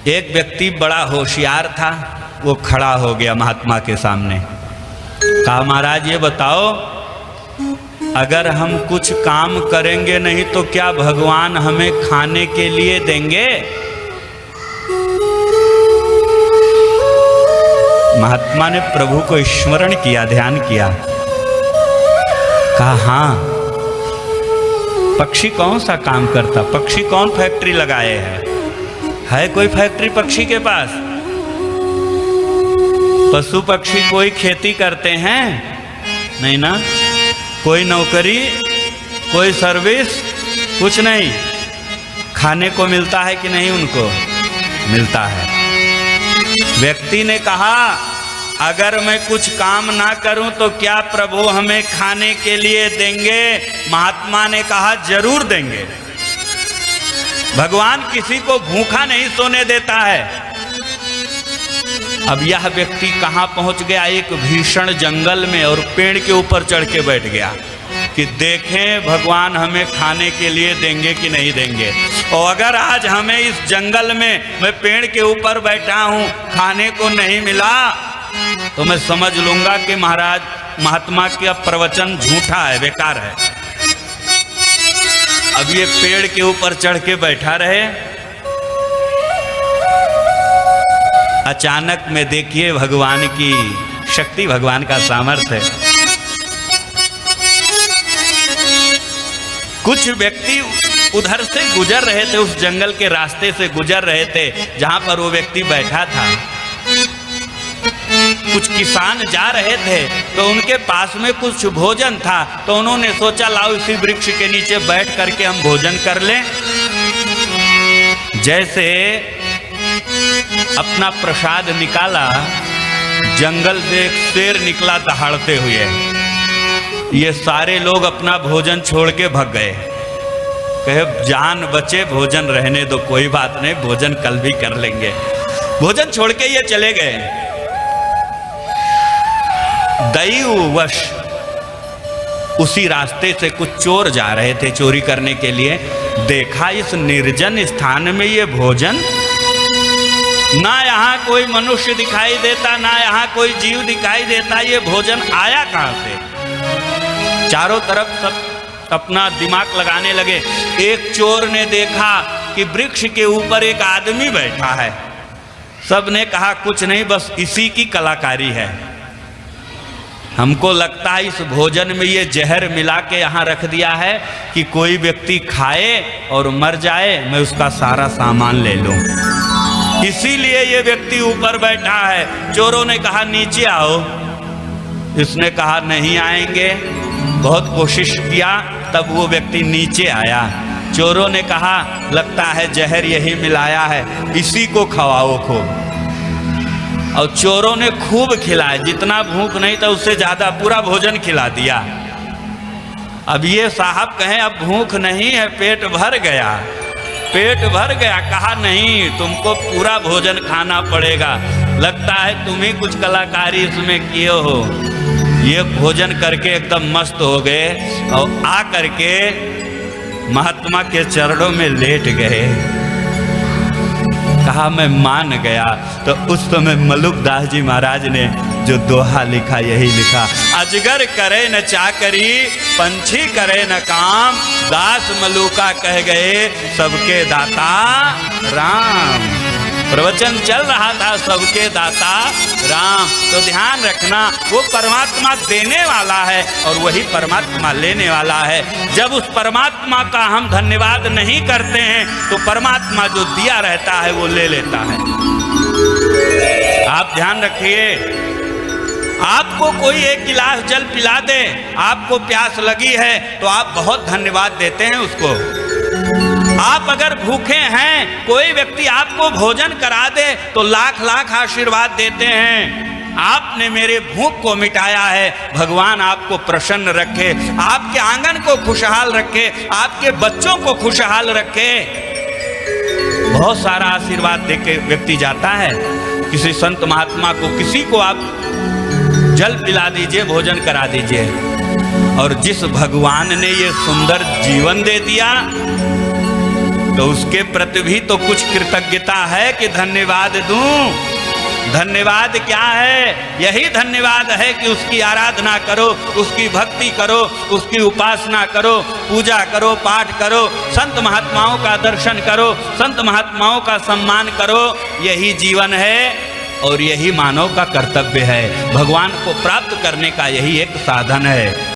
एक व्यक्ति बड़ा होशियार था, वो खड़ा हो गया महात्मा के सामने। कहा महाराज ये बताओ, अगर हम कुछ काम करेंगे नहीं तो क्या भगवान हमें खाने के लिए देंगे? महात्मा ने प्रभु को स्मरण किया, ध्यान किया, कहा हाँ। पक्षी कौन सा काम करता? पक्षी कौन फैक्ट्री लगाए है कोई फैक्ट्री पक्षी के पास? पशु पक्षी कोई खेती करते हैं? नहीं ना। कोई नौकरी, कोई सर्विस, कुछ नहीं। खाने को मिलता है कि नहीं? उनको मिलता है। व्यक्ति ने कहा अगर मैं कुछ काम ना करूं तो क्या प्रभु हमें खाने के लिए देंगे? महात्मा ने कहा जरूर देंगे। भगवान किसी को भूखा नहीं सोने देता है। अब यह व्यक्ति कहाँ पहुंच गया? एक भीषण जंगल में, और पेड़ के ऊपर चढ़ के बैठ गया कि देखें भगवान हमें खाने के लिए देंगे कि नहीं देंगे। और अगर आज हमें इस जंगल में, मैं पेड़ के ऊपर बैठा हूँ, खाने को नहीं मिला तो मैं समझ लूंगा कि महाराज महात्मा का प्रवचन झूठा है, बेकार है। अब ये पेड़ के ऊपर चढ़ के बैठा रहे। अचानक में देखिए भगवान की शक्ति, भगवान का सामर्थ्य है। कुछ व्यक्ति उधर से गुजर रहे थे, उस जंगल के रास्ते से गुजर रहे थे जहां पर वो व्यक्ति बैठा था। कुछ किसान जा रहे थे तो उनके पास में कुछ भोजन था, तो उन्होंने सोचा लाओ इसी वृक्ष के नीचे बैठ करके हम भोजन कर लें। जैसे अपना प्रसाद निकाला, जंगल से एक शेर निकला दहाड़ते हुए। ये सारे लोग अपना भोजन छोड़ के भाग गए। कहे जान बचे, भोजन रहने दो, कोई बात नहीं, भोजन कल भी कर लेंगे। भोजन छोड़ के ये चले गए। दैववश उसी रास्ते से कुछ चोर जा रहे थे चोरी करने के लिए। देखा इस निर्जन स्थान में ये भोजन, ना यहाँ कोई मनुष्य दिखाई देता, ना यहाँ कोई जीव दिखाई देता, ये भोजन आया कहाँ से? चारों तरफ सब अपना दिमाग लगाने लगे। एक चोर ने देखा कि वृक्ष के ऊपर एक आदमी बैठा है। सबने कहा कुछ नहीं, बस इसी की कलाकारी है। हमको लगता है इस भोजन में ये जहर मिला के यहाँ रख दिया है कि कोई व्यक्ति खाए और मर जाए, मैं उसका सारा सामान ले लूं। इसीलिए ये व्यक्ति ऊपर बैठा है। चोरों ने कहा नीचे आओ। इसने कहा नहीं आएंगे। बहुत कोशिश किया, तब वो व्यक्ति नीचे आया। चोरों ने कहा लगता है जहर यही मिलाया है, इसी को खवाओ खूब। और चोरों ने खूब खिलाया, जितना भूख नहीं था उससे ज्यादा पूरा भोजन खिला दिया। अब ये साहब कहें अब भूख नहीं है, पेट भर गया, पेट भर गया। कहा नहीं, तुमको पूरा भोजन खाना पड़ेगा। लगता है तुम ही कुछ कलाकारी इसमें किए हो। ये भोजन करके एकदम मस्त हो गए और आ करके महात्मा के चरणों में लेट गए। कहा मैं मान गया। तो उस समय मलुकदास जी महाराज ने जो दोहा लिखा, यही लिखा, अजगर करे न चाकरी, पंछी करे न काम, दास मलुका कह गए सबके दाता राम। प्रवचन चल रहा था सबके दाता राम। तो ध्यान रखना, वो परमात्मा देने वाला है और वही परमात्मा लेने वाला है। जब उस परमात्मा का हम धन्यवाद नहीं करते हैं तो परमात्मा जो दिया रहता है वो ले लेता है। आप ध्यान रखिए, आपको कोई एक गिलास जल पिला दे, आपको प्यास लगी है तो आप बहुत धन्यवाद देते हैं उसको। आप अगर भूखे हैं, कोई व्यक्ति आपको भोजन करा दे तो लाख लाख आशीर्वाद देते हैं। आपने मेरे भूख को मिटाया है, भगवान आपको प्रसन्न रखे, आपके आंगन को खुशहाल रखे, आपके बच्चों को खुशहाल रखे। बहुत सारा आशीर्वाद देके व्यक्ति जाता है। किसी संत महात्मा को, किसी को आप जल पिला दीजिए, भोजन करा दीजिए। और जिस भगवान ने ये सुंदर जीवन दे दिया, तो उसके प्रति भी तो कुछ कृतज्ञता है कि धन्यवाद दूं। धन्यवाद क्या है? यही धन्यवाद है कि उसकी आराधना करो, उसकी भक्ति करो, उसकी उपासना करो, पूजा करो, पाठ करो, संत महात्माओं का दर्शन करो, संत महात्माओं का सम्मान करो। यही जीवन है और यही मानव का कर्तव्य है। भगवान को प्राप्त करने का यही एक साधन है।